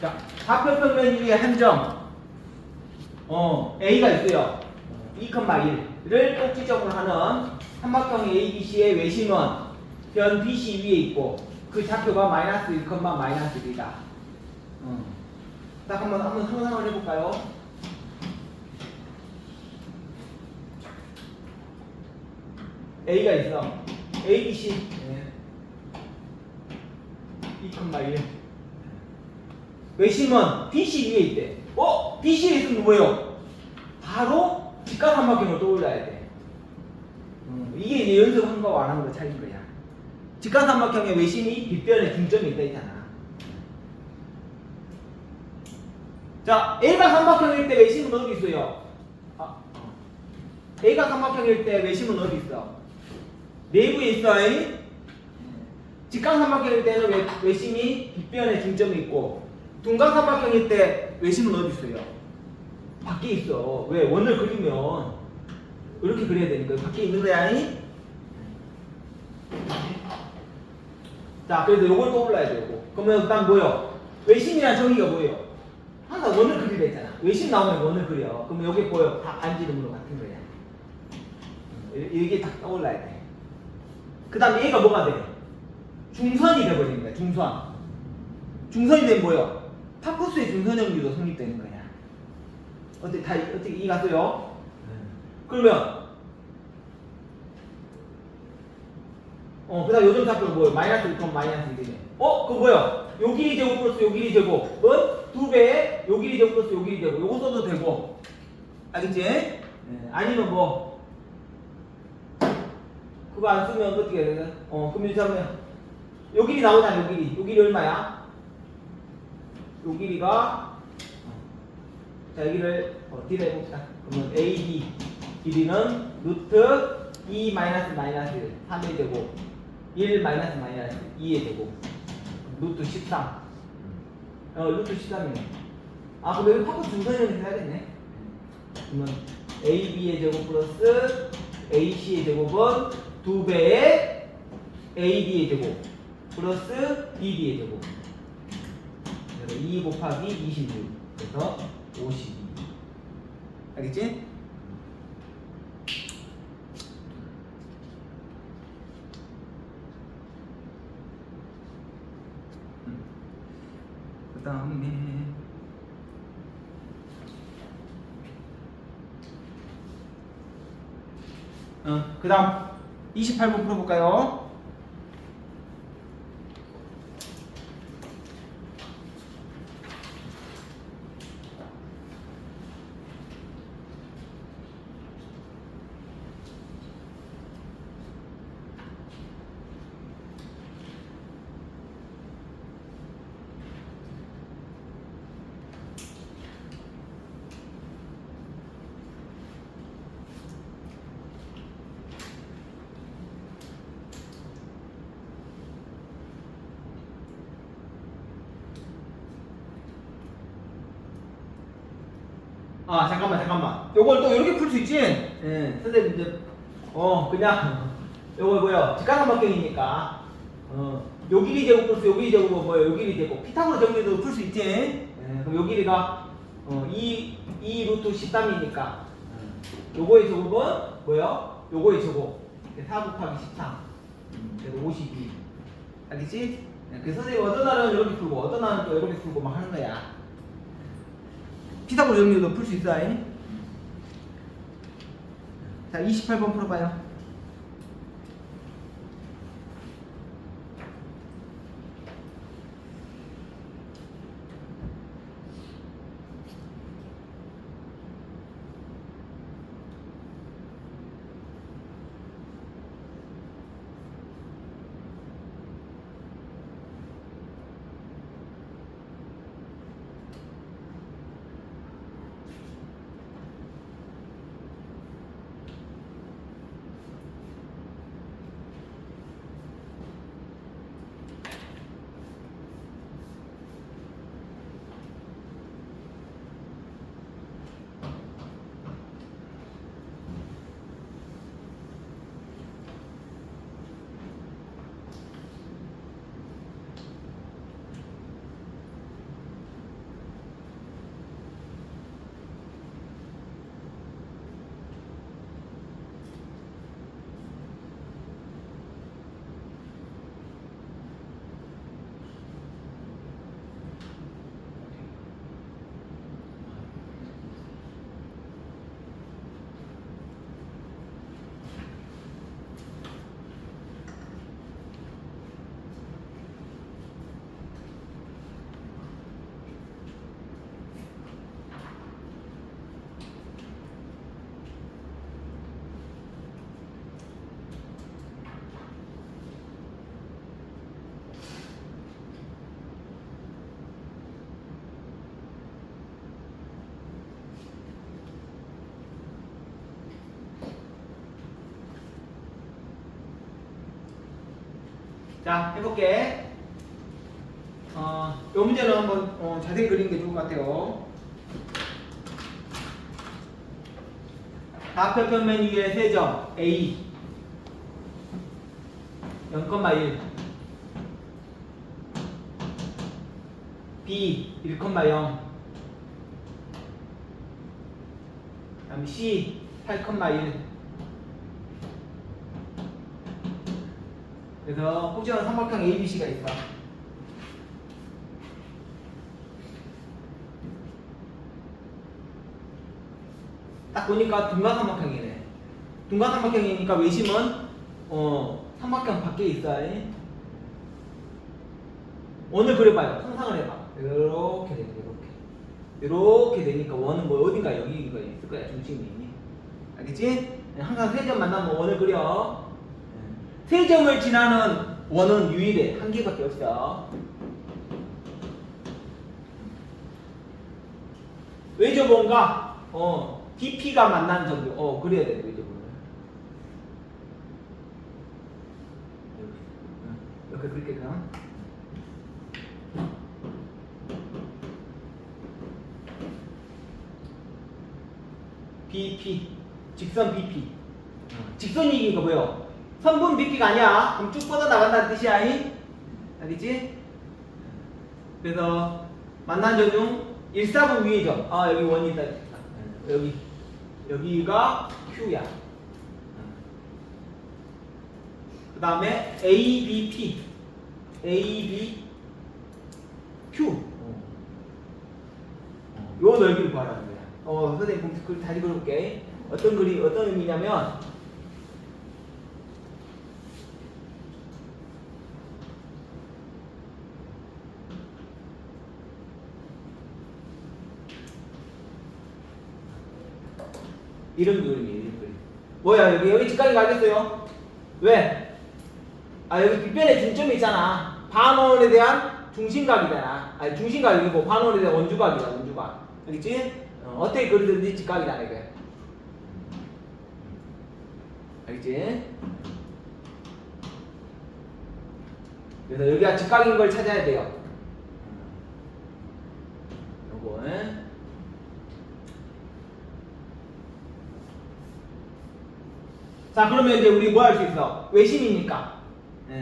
자, 좌표평면 위에 한 점, A가 있어요. 2,1를 꼭지점으로 하는 삼각형 ABC의 외심은 변 BC 위에 있고 그 좌표가 마이너스 1, 마이너스 1이다. 자, 한번 상상을 해볼까요? A가 있어. ABC 2,1. 외심은 BC 위에 있대. BC에 있으면 뭐예요? 바로 직각삼각형을 떠올려야 돼. 이게 이제 연습한 거와 안 한 거 차이인 거야. 직각삼각형의 외심이 빗변에 중점이 있다 있잖아. 자, A가 삼각형일 때 외심은 어디 있어요? A가 삼각형일 때 외심은 어디 있어? 내부에 있어. 직각삼각형일 때는 외심이 빗변에 중점이 있고 둔각삼각형일 때 외심은 어디 있어요? 밖에 있어. 왜? 원을 그리면 이렇게 그려야 되니까 밖에 있는 거야. 자, 그래서 요걸 떠올라야 되고. 그러면 일단 뭐요? 외심이란 정의가 뭐예요? 항상 원을 그리려 했잖아. 외심 나오면 원을 그려. 그러면 여기 뭐요? 다 반지름으로 같은 거야. 이게 딱 떠올라야 돼. 그 다음에 얘가 뭐가 돼? 중선이 돼버리는 거야. 중선. 중선이 되면 뭐요? 파쿠스의 중선형규도 성립되는 거야. 어떻게 이해갔어요? 그러면 그 다음 요점 좌표가 뭐예요? 마이너스 1, 마이너스 1이네. 그거 뭐예요? 요 길이 제곱 플러스 요 길이 제곱. 뭐? 2배에 요 길이 제곱 플러스 요 길이 제곱. 요거 써도 되고. 알겠지? 아니면 뭐 그거 안 쓰면 어떻게 해야 되나? 그럼 이제 하면 요 길이 나오잖아. 요 길이 얼마야? 요 길이가 자, 여기를 D로 해봅시다. 그러면 AB 길이는 루트 2 마이너스 3의 제곱 1 마이너스 2의 제곱 루트 13 루트 13이네. 그럼 여기 파쿠스 중선형에서 해야겠네. 그러면 AB의 제곱 플러스 AC의 제곱은 2배의 AB의 제곱 플러스 BB의 제곱 그래서 2 곱하기 26 그래서 52 알겠지? 그 다음에 그 다음 28번 풀어볼까요? 잠깐만. 요걸 또 이렇게 풀 수 있지? 선생님 이제 그냥 요거 뭐야? 직각삼각형이니까 요 길이 제곱 플러스 요 길이 제곱은 뭐야? 요 길이 제곱. 피타고라 정리도 풀 수 있지? 그럼 요 길이가 2 루트 13이니까 요거의 제곱은 뭐야? 요거의 제곱. 4 곱하기 13. 그래서 52. 알겠지? 그래서 선생님 어떤 날은 이렇게 풀고 어떤 날은 또 이렇게 풀고 막 하는 거야. 피타고라 정리도 풀 수 있어. 자, 28번 풀어봐요. 자, 해볼게. 요 문제는 한번 자세히 그리는 게 좋을 것 같아요. 다평면면 위에 세점 A 0,1 B 1,0 그다음 C 8,1 그래서 혹시나 삼각형 ABC가 있어. 딱 보니까 둔가삼각형이네. 둔가삼각형이니까 외심은 삼각형 밖에 있어야 해. 오늘 그려봐요. 상상을 해봐. 이렇게 되니까 이렇게 되니까 원은 뭐 어딘가 여기 이거 있을 거야 중심이. 알겠지? 항상 세 점 만나면 원을 그려. 세 점을 지나는 원은 유일해. 한 개밖에 없어. 외접원과 DP가 만나는 점도 그래야 돼. 외접원을 이렇게 그렇게 그냥 BP 직선 BP 직선이니까 뭐요? 선분 BP가 아니야. 그럼 쭉 뻗어 나간다는 뜻이야. 알겠지? 그래서 만난 점 중 1사분 위의 점. 여기 원이 있다. 여기가 Q야. 그 다음에 ABP ABQ 요 넓이를 구하라는 거야. 선생님 글 다시 그려볼게. 어떤 의미냐면 이런 그림이에요. 뭐야 여기 직각이 가겠어요? 왜? 여기 빗변에 중점이 있잖아. 반원에 대한 중심각이잖아. 중심각이고 반원에 대한 원주각이다. 원주각. 알겠지? 어떻게 그리든지 직각이다 이게. 알겠지? 그래서 여기가 직각인 걸 찾아야 돼요. 요거. 자, 그러면 이제 우리 뭐 할 수 있어? 외심이니까.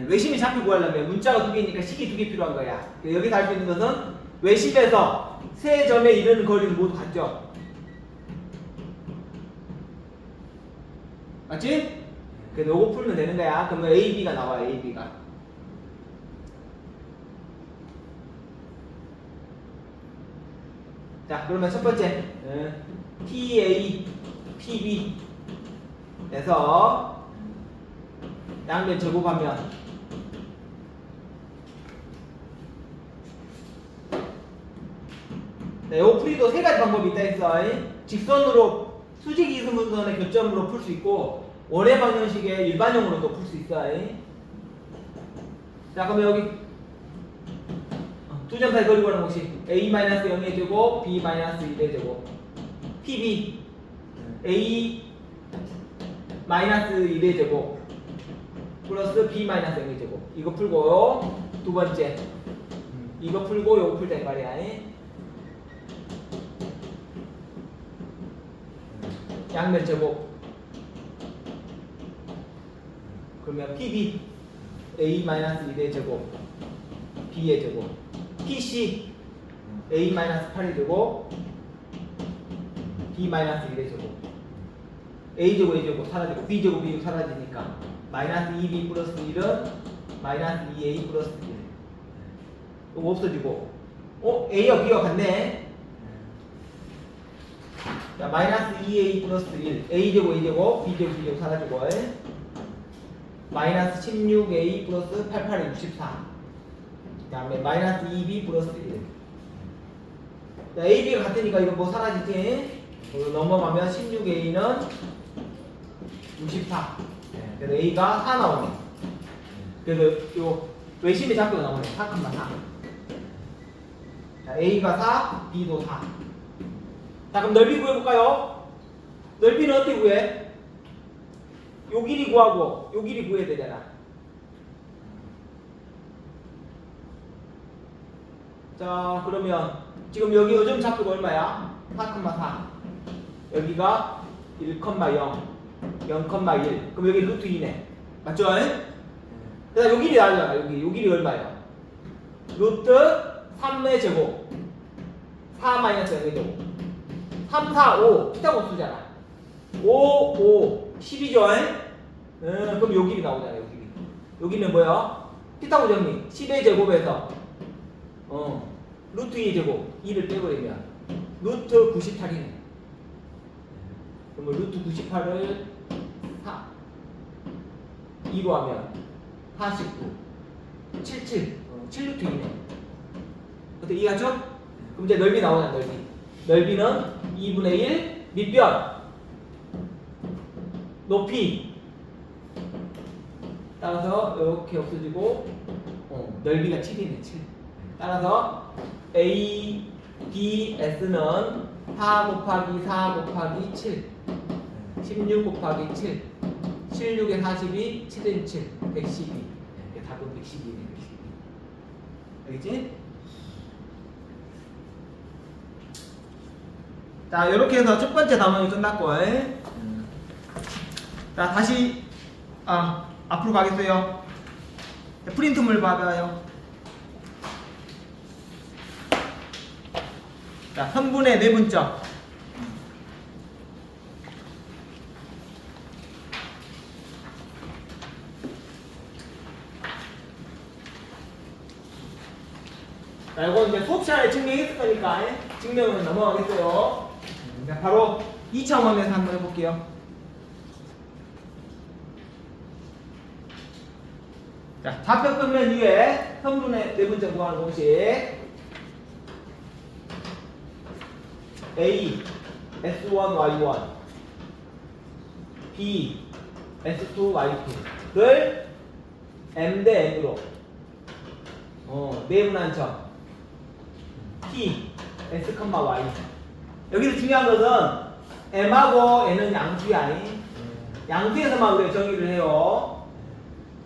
외심이 좌표 구하려면 문자가 두 개니까 식이 두 개 필요한 거야. 여기서 할 수 있는 것은 외심에서 세 점에 이르는 거리는 모두 같죠? 맞지? 그래서 요거 풀면 되는 거야. 그러면 AB가 나와. AB가. 자, 그러면 첫 번째 TA, PB 에서 양면 제곱하면 요 풀이도 세 가지 방법이 있다 했어. 직선으로 수직 이등분선의 교점으로 풀 수 있고 원의 방정식의 일반형으로도 풀 수 있어. 자, 그러면 여기 두 점 사이 거리 구하는 공식 A-0의 제곱, B-1의 제곱 PB A 마이너스 1의 제곱 플러스 B 마이너스 0의 제곱 이거 풀고 두 번째 이거 풀고 요거 풀자 이 말이야. 양면 제곱 그러면 PB A 마이너스 1의 제곱 B의 제곱 PC A 마이너스 8의 제곱 B 마이너스 1의 제곱 A제곱 A제곱 사라지고 B제곱 B제곱 사라지니까 마이너스 2B 플러스 1은 마이너스 2A 플러스 1 이거 없어지고 A와 B와 같네. 자, 마이너스 2A 플러스 1 A제곱 A제곱 B제곱 B제곱 사라지고 마이너스 16A 플러스 88이 64 그 다음에 마이너스 2B 플러스 1 자, A, B가 같으니까 이거 뭐 사라지지? 넘어가면 16A는 64. 그래서 A가 4 나오네. 그래서 요 외심의 좌표가 나오네. 4,4. 자, A가 4, B도 4. 자, 그럼 넓이 구해볼까요? 넓이는 어떻게 구해? 요 길이 구하고 요 길이 구해야 되잖아. 자, 그러면 지금 여기 요즘 좌표가 얼마야? 4,4. 여기가 1,0, 0,1. 그럼 여기 루트 2네. 맞죠? 그다음 요 길이 나잖아. 요 길이 얼마야? 루트 3의 제곱. 4 마이너스 0의 제곱. 3, 4, 5. 피타고스잖아. 5, 10이죠? 그럼 요 길이 나오잖아. 요 길이. 여기는 뭐야? 피타고스 정리. 10의 제곱에서 루트 2의 제곱 2를 빼버리면 루트 98이네. 그러면 루트 98을 4 2로 하면 49 77 7루트 2네. 어때? 이해가죠? 그럼 이제 넓이 나오잖아. 넓이는 2분의 1 밑변 높이 따라서 이렇게 없어지고 넓이가 7이네. 7. 따라서 A, B, S는 4 곱하기 4 곱하기 7 16 곱하기 7 16에 42 7은 7 112. 답은 112네. 112. 알겠지? 자, 이렇게 해서 첫 번째 단원이 끝났고, 자, 다시 앞으로 가겠어요. 프린트물 봐봐요. 자, 선분의 내분점. 자, 이거 이제 수업 시간에 증명했을 거니까 증명은 넘어가겠어요. 자, 바로 2차원에서 한번 해볼게요. 자, 좌표 끝면 위에 선분의 내분점 구하는 공식. A, S1, Y1 B, S2, Y2를 M 대 N으로 내분한 점 T, S, Y. 여기서 중요한 것은 M하고 N은 양수야. 양수에서만 우리가 정의를 해요.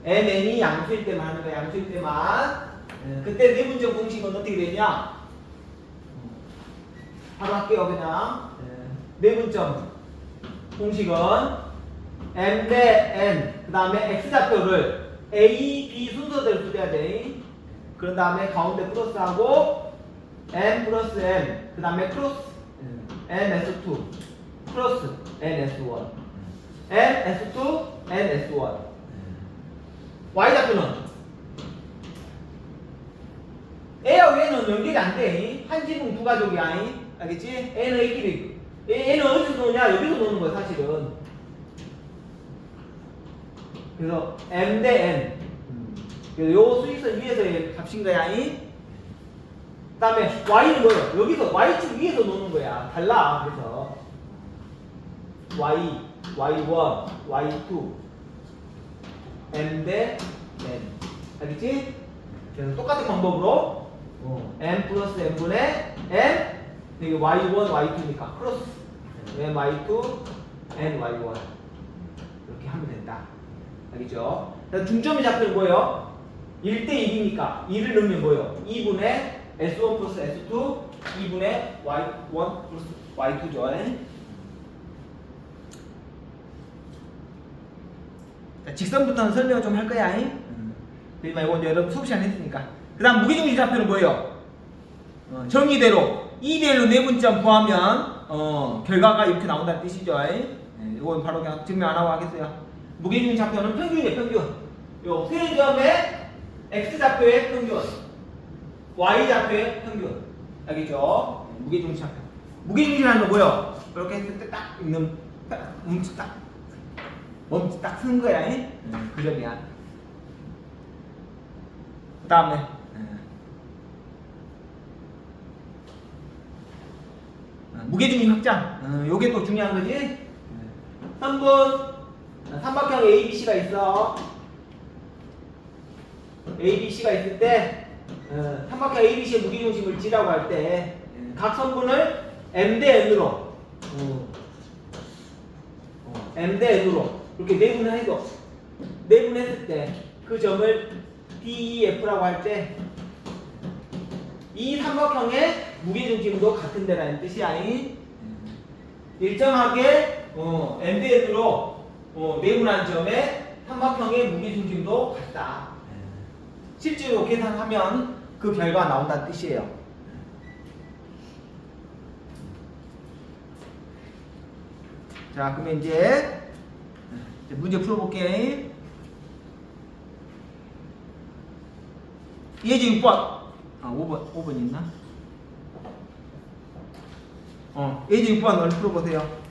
M, N이 양수일 때만 하는 거야. 양수일 때만. 그때 내분점 공식은 어떻게 되냐? 바로 할게요. 그냥 내분점 공식은 M 대 N 그 다음에 X좌표를 A, B 순서대로 써야 돼. 그런 다음에 가운데 플러스하고 M 플러스 M 그 다음에 크로스 NS2 플러스 NS1 NS2 NS1 Y좌표는 A하고 N은 연결이 안 돼. 한 지붕 두 가족이야. 알겠지? N은 A끼리. N은 어디서 노냐? 여기서 노는 거야, 사실은. 그래서 M 대 N. 그래서 요 수직선 위에서의 값인 거야. 그 다음에 Y는 뭐예요? 여기서 Y축 위에서 노는 거야. 달라. 그래서 Y, Y1, Y2 M 대 N. 알겠지? 그래서 똑같은 방법으로 M 플러스 N분의 M 여기 Y1, Y2니까 크로스 M, Y2, N, Y1 이렇게 하면 된다. 알겠죠? 중점의 좌표는 뭐예요? 1대 1이니까 2를 넣으면 뭐예요? 2분의 S1 플러스 S2 2분의 Y1 플러스 Y2죠. 자, 직선부터는 설명을 좀 할 거야. 그러지 말고 이제 여러분 수업 시간 했으니까. 그 다음 무게중심 좌표는 뭐예요? 정의대로 2대1로 내분점 구하면 결과가 이렇게 나온다는 뜻이죠. 이건 바로 그냥 증명 안 하고 하겠어요. 무게중심 좌표는 평균이에요. 평균. 요 세 점의 X좌표의 평균 Y좌표의 평균. 알겠죠? 무게중심 좌표. 무게중심이라는 건 뭐예요? 이렇게 했을 때 딱 있는 멈치 딱 쓰는 거야. 그 점이야. 그 다음에 무게중심 확장. 요게 또 중요한 거지. 선분 삼각형 ABC가 있어. ABC가 있을 때 삼각형 ABC의 무게중심을 G라고 할 때 각 선분을 M 대 N으로 M 대 N으로 이렇게 내분했을 때 그 점을 DEF라고 할 때 이 삼각형의 무게중심도 같은 데라는 뜻이야. 일정하게 NDN으로 내분한 점에 삼각형의 무게중심도 같다. 실제로 계산하면 그 결과가 나온다는 뜻이에요. 자, 그러면 이제 문제 풀어볼게. 예제 6번. 5번 있나? 예제 6번 얼른 풀어보세요.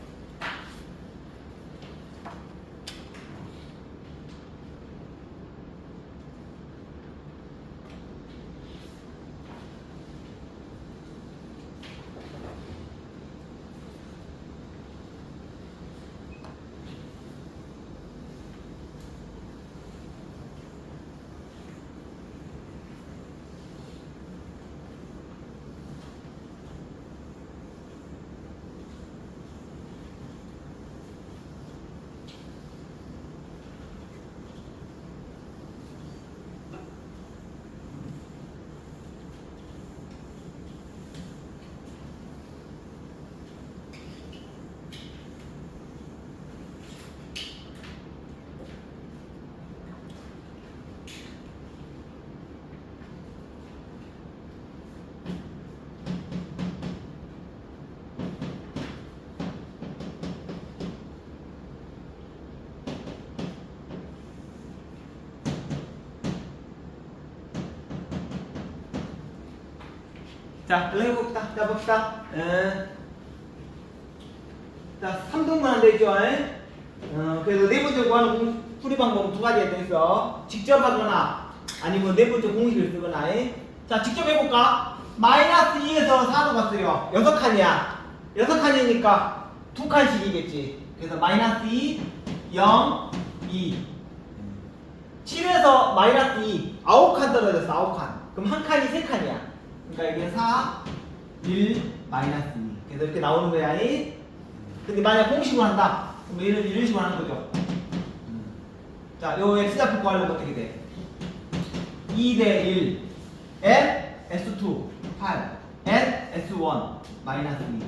자, 해봅시다. 자, 봅시다. 자, 3등분 한다 했죠? 그래서 네 번째 구하는 풀이 방법은 두 가지가 있어. 직접 하거나 아니면 네 번째 공식을 쓰거나. 자, 직접 해볼까? 마이너스 2에서 4로 갔어요. 6칸이야. 6칸이니까 2칸씩이겠지. 그래서 마이너스 2, 0, 2. 7에서 마이너스 2, 9칸 떨어졌어. 9칸. 그럼 한 칸이 3칸이야. 그러니까 이게 4, 1, 마이너스 2. 그래서 이렇게 나오는 거야. 근데 만약 공식으로 한다. 그럼 얘는 이런 식으로 하는 거죠. 자, 요 X좌표 구하려면 어떻게 돼? 2 대 1, N, S2, 8, N, S1, 마이너스 2.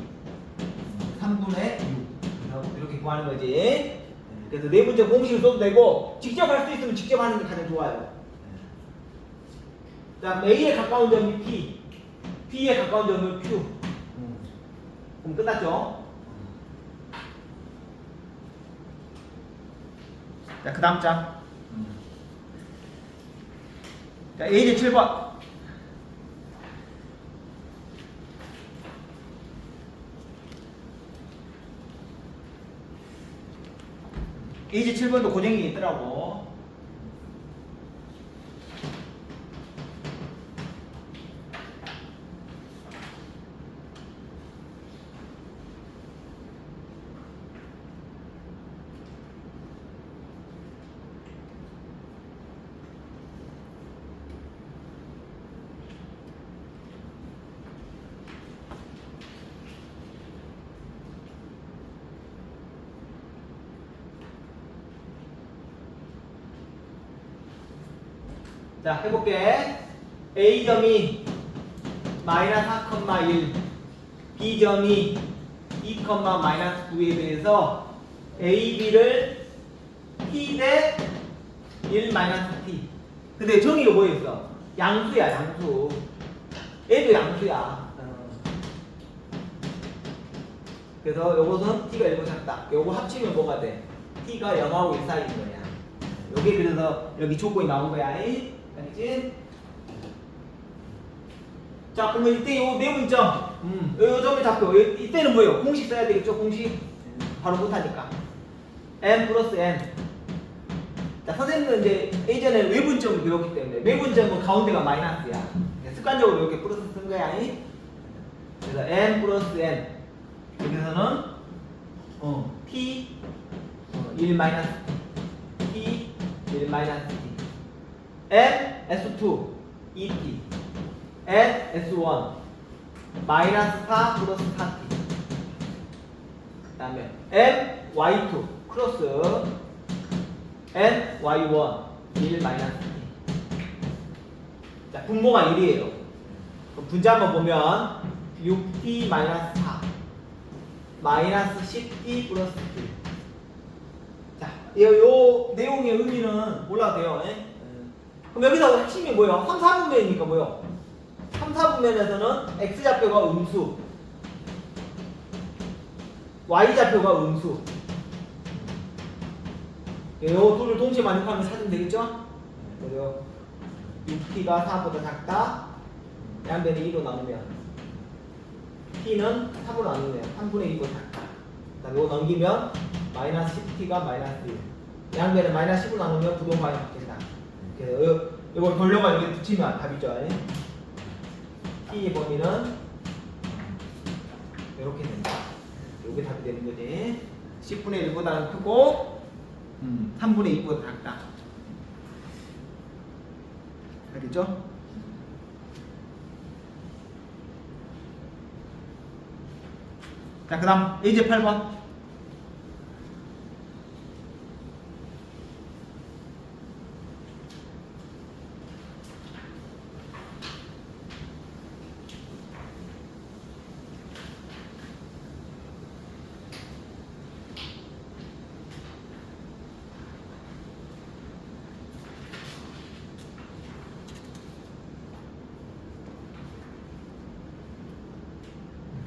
3분의 6. 그래서 이렇게 구하는 거지. 그래서 네 번째 공식을 써도 되고, 직접 할 수 있으면 직접 하는 게 가장 좋아요. 자, A에 가까운 점이 P, P에 가까운 점은 Q. 그럼 끝났죠? 자, 그 다음 장. 자, A제 7번. A제 7번도 고정이 있더라고. 자, 해볼게. A점이 마이너스 4,1, B점이 2, 마이너스 9에 대해서 A, B를 P 대 1 마이너스 T. 근데 정의가 뭐였어? 양수야, 양수. 얘도 양수야. 그래서 요것은 T가 1보 작다. 요거 합치면 뭐가 돼? T가 0하고 1 사이인 거야. 요게 그래서 여기 조건이 나온 거야. 알겠지? 자, 그러면 이때 요 네 문점, 요 점을 잡고 이때는 뭐예요? 공식 써야 되겠죠? 공식 바로 못하니까 n 플러스 n. 자, 선생님은 이제 예전에 외분점을 배웠기 때문에 외분점은 가운데가 마이너스야. 습관적으로 이렇게 플러스 쓴 거야. 그래서 n 플러스 n. 여기서는 t 1 마이너스 t 1 마이너스 t n s2 2t n s1 마이너스 4 플러스 4t. 그 다음에 n y2 크로스 n y1 1 마이너스 t. 자, 분모가 1이에요. 그럼 분자 한번 보면 6t 마이너스 4 마이너스 10t 플러스 1. 자, 요 내용의 의미는 몰라도 돼요. 예? 그럼 여기서 핵심이 뭐예요? 3, 4분면이니까 뭐예요? 3, 4분면에서는 x좌표가 음수, y좌표가 음수. 요 둘을 동시에 만족하면 찾으면 되겠죠? 그래서 6t가 4보다 작다. 양변이 2로 나누면 t는 3으로 나누면 3분의 2보다 작다. 그다음에 이거 넘기면 마이너스 10t가 마이너스 1. 양변을 마이너스 10으로 나누면 부동반이 바뀐다. 그래서 이걸 돌려가 이렇게 붙이면 답이죠. t의 범위는 이렇게 된다. 이게 답이 되는 거지. 10분의 1보다는 크고 3분의 2보다 작다. 알겠죠? 자, 그 다음 예제 8번.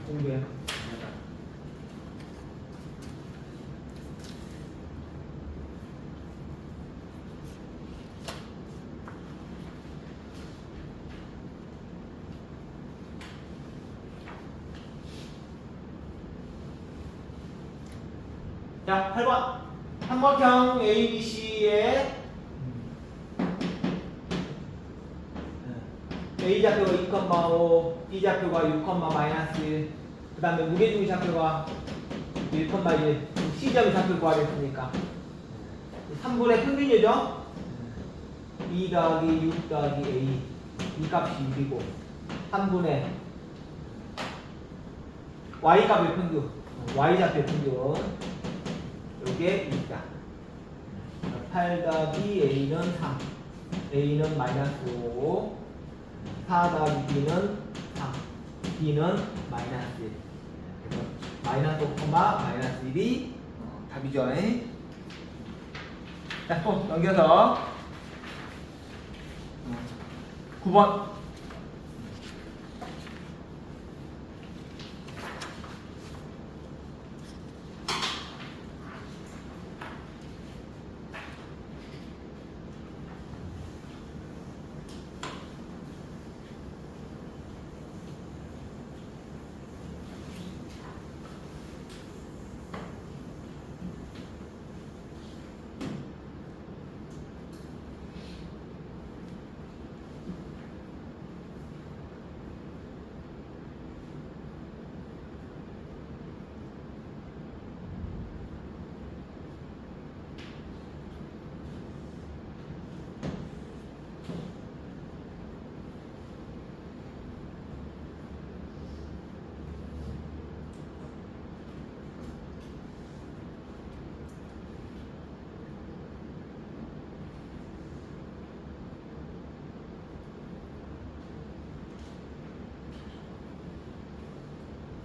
공부해. 자, 8번. 삼각형 ABC의 A좌표가 2,5, B좌표가 6, 마이너스 1, 그 다음에 무게중의 좌표가 1,1, C점의 좌표를 구하겠으니까 3분의 평균이죠? 2 더하기 6 더하기 A, 이 값이 6이고 3분의 Y값의 평균, Y좌표의 평균 요게 2다. 8 더하기 A는 3, A는 마이너스 5, 4 더하기 B는 3, B는 마이너스 1. 그래서 마이너스 5, 마이너스 1이 답이죠. 자, 또 넘겨서 9번.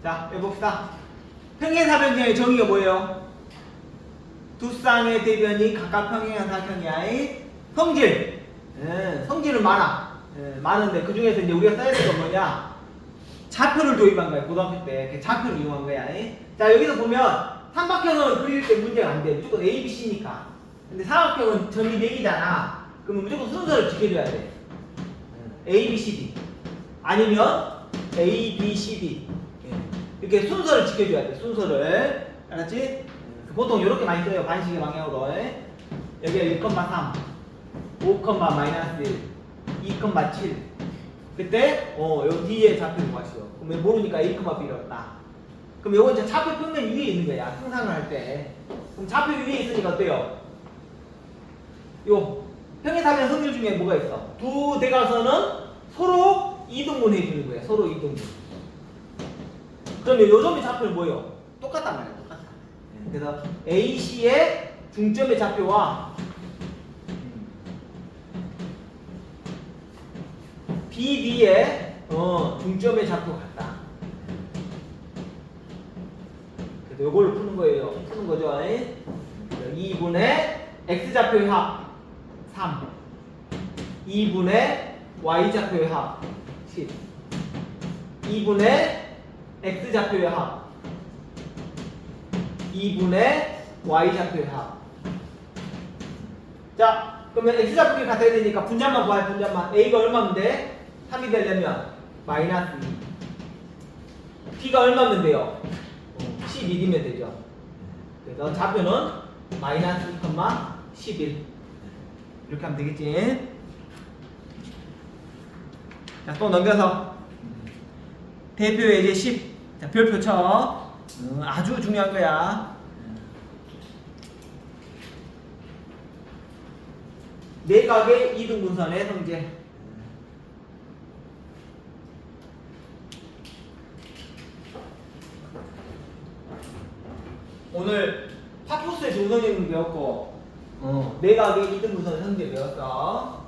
자, 해봅시다. 평행사변형의 정의가 뭐예요? 두 쌍의 대변이 각각 평행한 사평이야. 성질. 성질은 많아. 많은데 그 중에서 이제 우리가 써야 될 건 뭐냐? 좌표를 도입한 거야. 고등학교 때 좌표를 이용한 거야. 자, 여기서 보면 삼각형은 그릴 때 문제가 안 돼. 무조건 A, B, C니까. 근데 사각형은 점이 4개잖아. 그러면 무조건 순서를 지켜줘야 돼. A, B, C, D. 아니면 A, B, C, D. 이렇게 순서를 지켜줘야 돼. 순서를. 알았지? 보통 이렇게 많이 써요. 반식의 방향으로. 여기가 1,3, 5, 마이너스 1, 2,7. 그때 요 뒤에 좌표를 구하시오. 그럼 모르니까 A, B를 얻다. 그럼 요건 이제 좌표 평면 위에 있는 거야. 상상을 할 때. 그럼 좌표 위에 있으니까 어때요? 요 평행사변 성질 중에 뭐가 있어? 두 대각선은 서로 이등분 해주는 거야. 서로 이등분. 그러면 요 점의 좌표는 뭐예요? 똑같단 말이야. 똑같아. 그래서 AC의 중점의 좌표와 BD의 중점의 좌표 같다. 그래서 이걸로 푸는 거예요. 푸는 거죠. 2분의 x좌표의 합 3, 2분의 y좌표의 합 10, 2분의 x좌표의 합 2분의 y좌표의 합. 자, 그러면 x좌표가 같아야 되니까 분자만 봐요. 분자만. a가 얼마면 돼? 3이 되려면 마이너스 2. b가 얼마면 돼요? 11이면 되죠. 그래서 좌표는 마이너스 2,11 이렇게 하면 되겠지. 자, 또 넘겨서 대표 예제 10. 자, 별표 쳐. 아주 중요한 거야. 내각의 이등분선의 성질. 오늘 파푸스의 조선임을 배웠고, 내각의 이등분선의 성질 배웠어.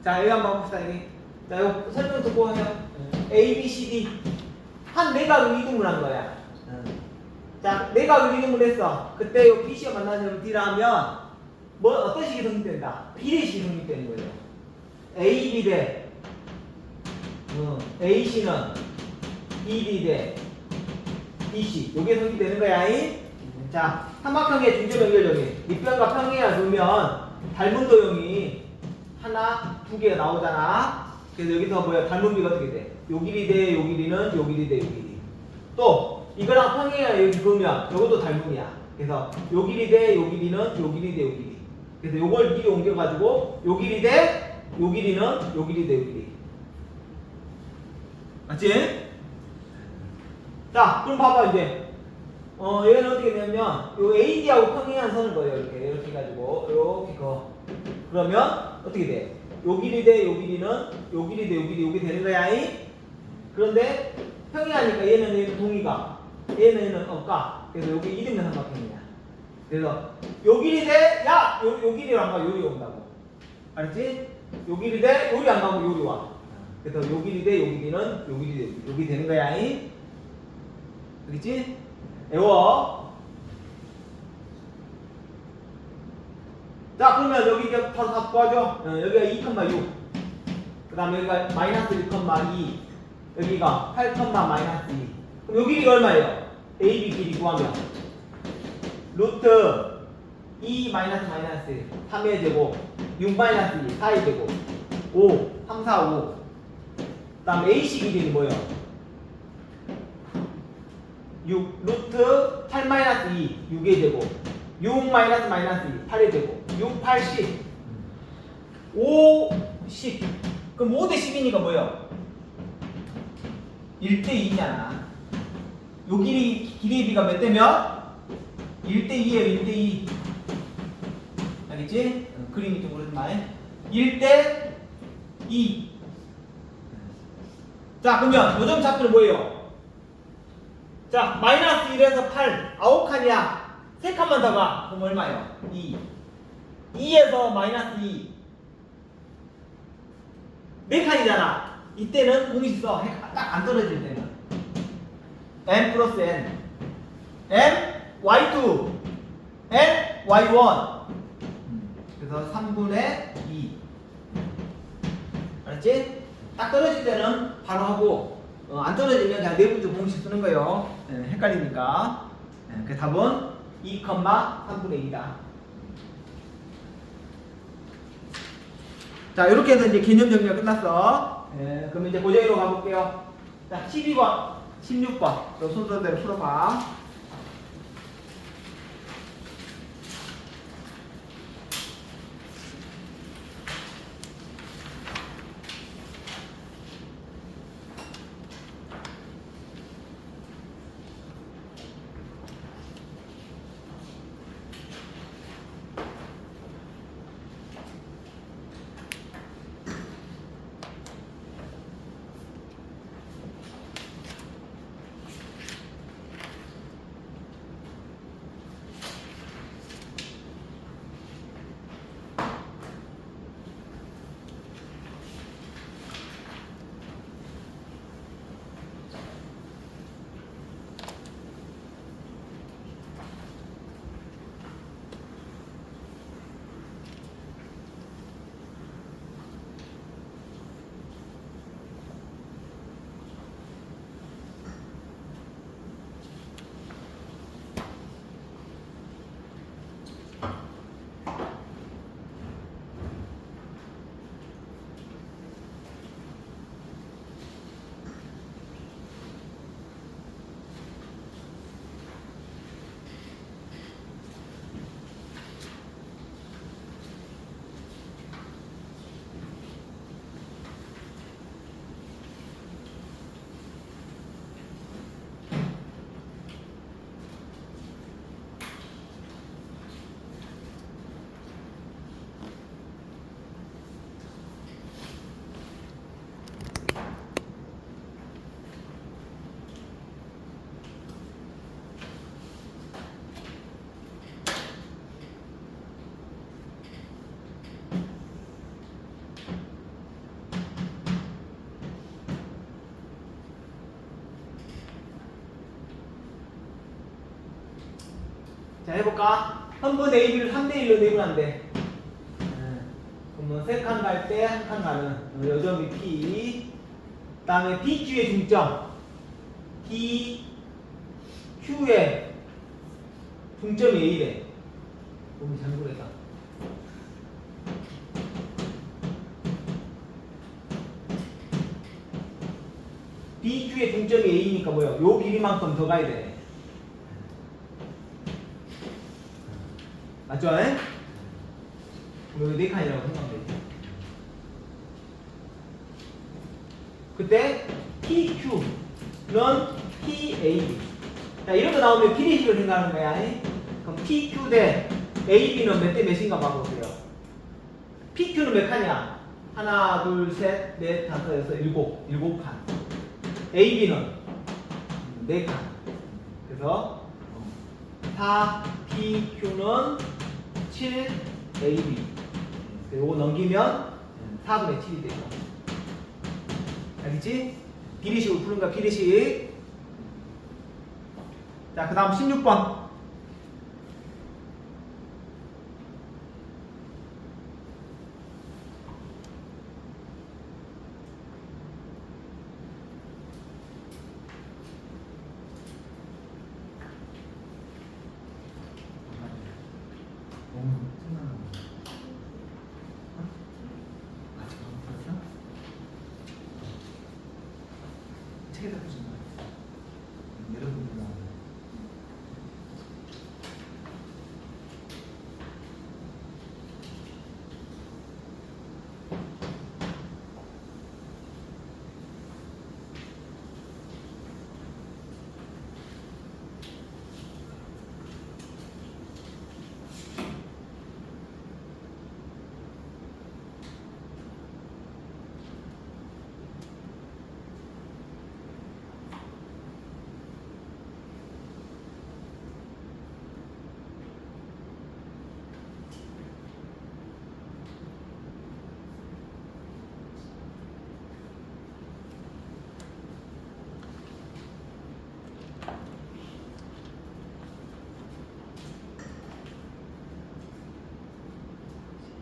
자, 여기 한번 봅시다. 여기. 자, 이거 설명 듣고 하면 A, B, C, D 한 내각을 이등분 한 거야. 자, 내각을 이등분 했어. 그때 이 BC가 만나는 D라 하면 뭐 어떤 식이 성립된다? 비례식이 성립되는 거예요. A, B 대 AC는 BD 대 BC. 요게 성립되는 거야. 자, 삼각형의 중점 연결점이 밑변과 평행이라 두면 닮은 도형이 하나, 두 개가 나오잖아. 그래서 여기서 뭐야? 닮은 비가 어떻게 돼? 요 길이 대, 요 길이는 요 길이 대, 요 길이. 또 이거랑 평행이야 여기 그으면 요것도 닮음이야. 그래서 요 길이 대, 요 길이는 요 길이 대, 요 길이. 그래서 요걸 미리 옮겨가지고 요 길이 대, 요 길이는 요 길이 대, 요 길이. 맞지? 자, 그럼 봐봐 이제. 얘는 어떻게 되냐면 요 AD하고 평행한 선을 그어요. 이렇게 해가지고 이렇게 그어. 그러면 어떻게 돼? 요 길이 대, 요 길이는 요 길이 대, 요 길이 요게 되는 거야. 그런데 평행하니까 얘는 동의가, 얘는 억가. 그래서 요게 이등변 삼각형이야. 그래서 요 길이 대, 야, 요 길이로 안 가고 요리 온다고. 알았지? 요 길이 대, 요리 안 가고 요리 와. 그래서 요 길이 대, 요 길이는 요 길이 대, 요게 되는 거야. 알겠지? 외워. 자, 그러면 여기 이제 바로 다 구하죠. 여기가 2,6. 그 다음에 여기가 마이너스 1,2. 여기가 8, 마이너스 2. 그럼 여기 길이가 얼마예요? AB 길이 구하면 루트 2 마이너스 3의 제곱 6 마이너스 2 4의 제곱 5 3, 4, 5. 그 다음에 AC 길이는 뭐예요? 6 루트 8 마이너스 2 6의 제곱 6 마이너스 2 8의 제곱 6, 8, 10 5, 10. 그럼 5 대 10이니까 뭐예요? 1대 2잖아. 요 길이의 비가 몇 대면? 1대 2에요. 1대 2. 알겠지? 그림이 좀 그렇지만 1대 2. 자, 그러면 요점 좌표는 뭐예요? 자, 마이너스 1에서 8 9칸이야. 3칸만 더 가. 그럼 얼마예요? 2. 2에서 마이너스 2 4칸이잖아. 이때는 공식 써. 딱 안 떨어질 때는 n 플러스 n n y2 n y1 그래서 3분의 2. 알았지? 딱 떨어질 때는 바로 하고 안 떨어지면 그냥 내분조 공식 쓰는 거예요. 헷갈리니까. 그 답은 2,3분의 2다. 자, 이렇게 해서 이제 개념 정리가 끝났어. 그럼 이제 고정으로 가볼게요. 자, 12번, 16번. 순서대로 풀어봐. 자, 해볼까? 한번 AB를 3대1로 내분한대. 그러면 3칸 갈 때 1칸 가는 요점이 P. 그 다음에 PQ의 중점. PQ의 중점이 A래. 너무 잘못했다. BQ의 중점이 A니까 뭐야? 요 길이만큼 더 가야 되네. 맞죠? 그럼 네 칸이라고 생각하면 되지. 그때 PQ는 PAB. 자, 이런 거 나오면 비례식을 생각하는 거야. 그럼 PQ 대 AB는 몇 대 몇인가 봐보세요. PQ는 몇 칸이야? 하나, 둘, 셋, 넷, 다섯, 여섯, 일곱 칸. AB는 4칸. 그래서 4PQ는 7AB. 요거 넘기면 4분의 7이 되죠. 알겠지? 비례식으로 푸는 거야, 비례식. 자, 그 다음 16번. 책에다 보지 마. 여러분들 나오네.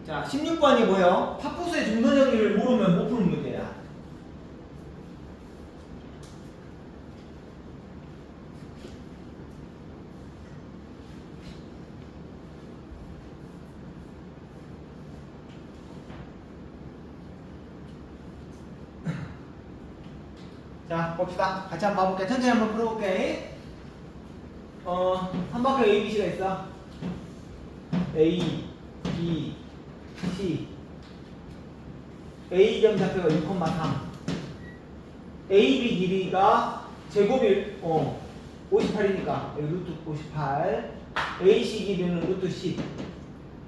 자, 16번이 뭐예요? 파푸스의 중선 정리를 모르면 못 푸는 문제야. 자, 봅시다. 같이 한번 봐볼게. 천천히 한번 풀어볼게. 삼각형 ABC가 있어. A, B, C. A점 좌표가 6,3. AB 길이가 제곱이 58이니까 여기 루트 58. AC 길이는 루트 10. 그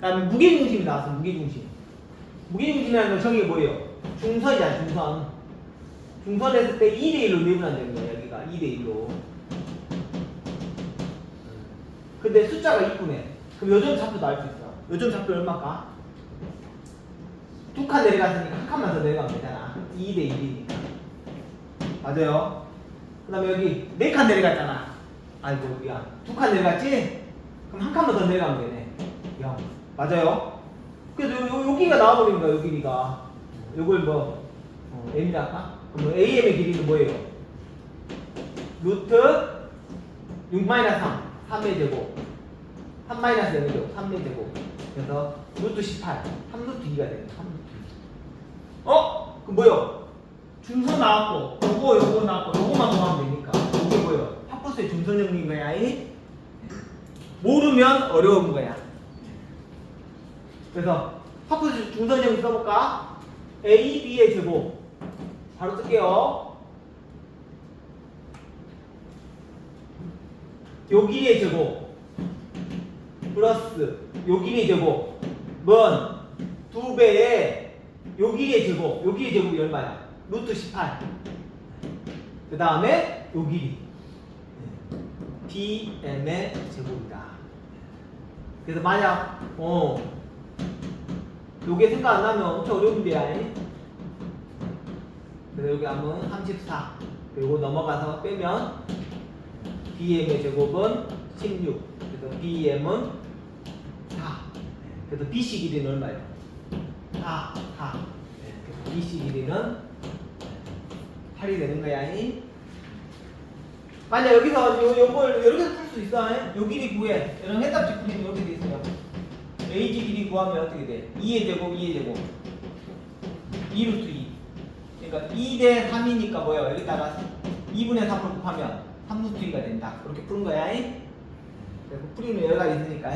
다음에 무게중심이 나왔어. 무게중심. 무게중심이라는 건 정의가 뭐예요? 중선이잖아. 중선. 중선 했을 때 2대1로 내분한다는 거야. 여기가 2대1로. 근데 숫자가 이쁘네. 그럼 요점 좌표 나올 수 있어. 요점 좌표 얼마일까? 2칸 내려갔으니까 한 칸만 더 내려가면 되잖아. 2대1이니까. 맞아요. 그 다음에 여기 4칸 내려갔잖아. 아이고, 미안. 2칸 내려갔지? 그럼 한 칸만 더 내려가면 되네. 0. 맞아요. 그래서 여기가 나와버린 거야, 여기가. 요걸 뭐, M이라 할까? 그럼 AM의 길이는 뭐예요? 루트 6-3. 3의 제곱. 3-0의 제곱. 3의 제곱. 그래서 루트 18. 3루트 2가 되네. 3루트 2. 그럼 뭐요? 중선 나왔고, 요거 나왔고, 요거만 더하면 되니까. 이게 뭐요? 파푸스의 중선 정리인 거야. 모르면 어려운 거야. 그래서 파푸스 중선 정리 써볼까? A, B의 제곱. 바로 쓸게요. 요 길이의 제곱 플러스 요 길이의 제곱 뭔 2배의 요 길이의 제곱. 요 길이의 제곱이 얼마야? 루트 18. 그 다음에 요 길이 DM의 제곱이다. 그래서 만약 요게 생각 안 나면 엄청 어려운 문제야. 그래서 여기 하면 34. 그리고 넘어가서 빼면 DM의 제곱은 16. 그 그래서 BM은 4. 그래서 BC 길이는 얼마예요? 4. 그래서 BC 길이는 8이 되는 거야. 만약 여기서 요걸 이렇게 풀 수 있어. 요 길이 구해. 이런 해답지 풀리면 이렇게 돼 있어요. AG 길이 구하면 어떻게 돼? 2의 제곱, 2의 제곱. 2 루트 2. 그러니까 2 대 3이니까 뭐예요? 여기다가 2분의 3을 곱하면 3 루트 2가 된다. 그렇게 푸는 거야. 그래서 풀이는 여기가 있으니까.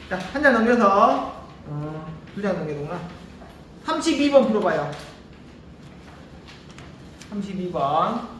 자, 한 장 넘겨서 두 장 넘겨놓구나. 32번 풀어봐요. 32번.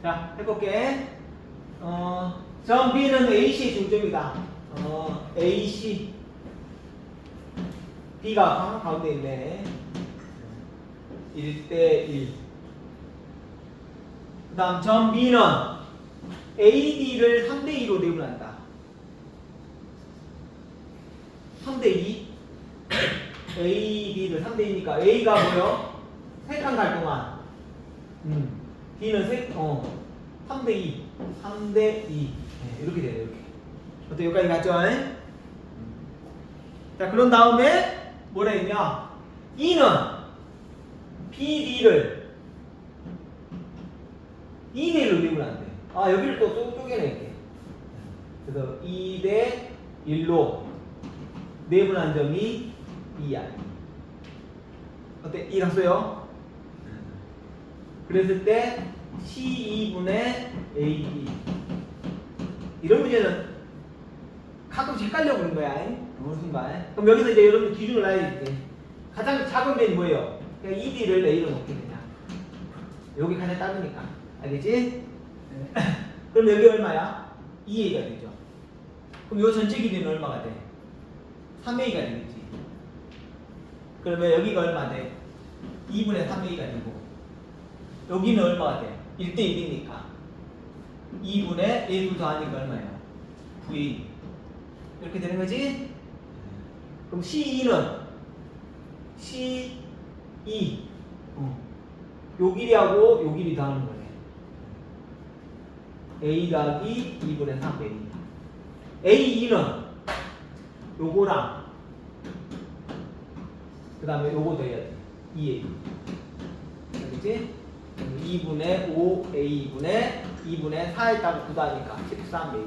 자, 해볼게. 점 B는 AC 중점이다. AC. B가 가운데 있네. 1대1. 그 다음 점 B는 AD를 3대2로 내분한다. 3대2. AD를 3대2니까 A가 뭐요? 3칸 갈 동안. B는 3대2. 3대2. 네, 이렇게 되네, 이렇게. 어때, 여기까지 갔죠? 자, 그런 다음에 뭐라 했냐? E는 BD를 2대1로 내분한대. 아, 여기를 또 쪼개낼게. 그래서 2대 1로 내분한 점이 2야. 어때? 2 갔어요? 그랬을 때 C2분의 AD. 이런 문제는 가끔씩 헷갈려고 그런 거야. 어느 순간. 그럼 여기서 이제 여러분 기준을 놔야지. 가장 작은 면이 뭐예요? 그냥 ED를 A로 놓게 되냐. 여기 가장 작으니까. 알겠지? 그럼 여기 얼마야? 2A가 되죠. 그럼 요 전체 길이는 얼마가 돼? 3A가 되겠지. 그러면 여기가 얼마 돼? 2분의 3A가 되고 여기는 얼마가 돼? 1대1이니까 2분의 A2 더하니까 얼마예요? 9A. 이렇게 되는 거지? 그럼 C2는 C2 요 길이하고 요 길이 더하는 거네. A 더하기 2분의 3A. A2는 요거랑 그 다음에 요거 더해야 돼. 2A. 알겠지? 2분의 5A분의 2분의 4에다가 9 더하니까 13A.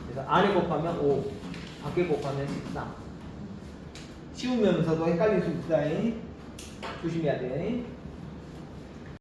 그래서 안에 곱하면 5, 밖에 곱하면 13. 치우면서도 헷갈릴 수 있다. 조심해야 돼.